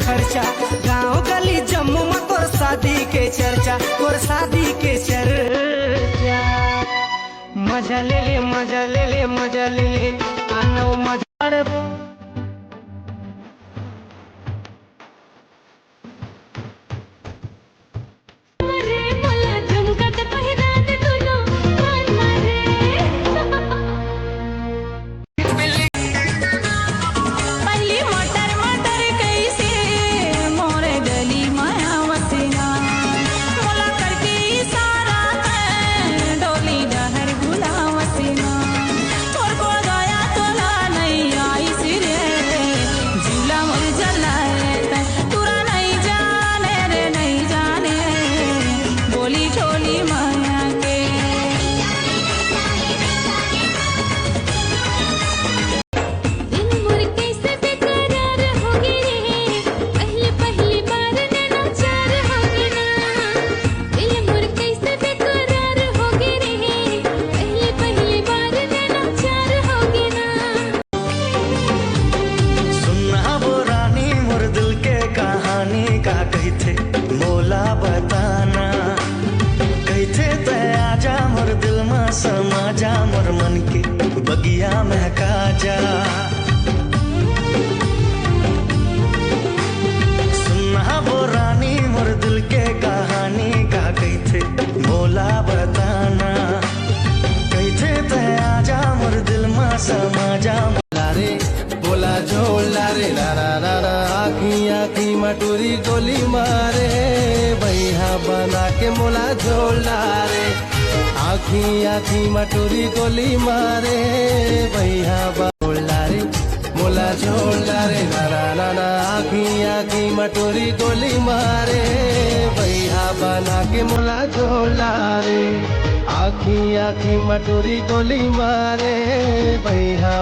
खर्चा। गाँव गली जम्मू में तोर शादी के चर्चा, तोर शादी के चर्चा। मजा ले ले मजा ले ले मजा ले ले आनो मजा। मोला बताना कैथे ते आजा मोर दिल में समा जा, मोर मन के बगिया महका जा। सुनना वो रानी मोर दिल के कहानी का कैथे मोला बताना कैथे ते आजा मोर दिल में समा जा। रे बोला झोला रे ला ला ला ला, आखी आखी मटूरी गोली मारे भैया बना के मोला झोला रे। आखी आखी मटूरी गोली मारे भैया बोला रे मोला झोला रे ला ला ला ला, आखी आखी मटूरी गोली मारे भैया बना के मोला झोला रे। आखी आखी मटूरी गोली मारे भैया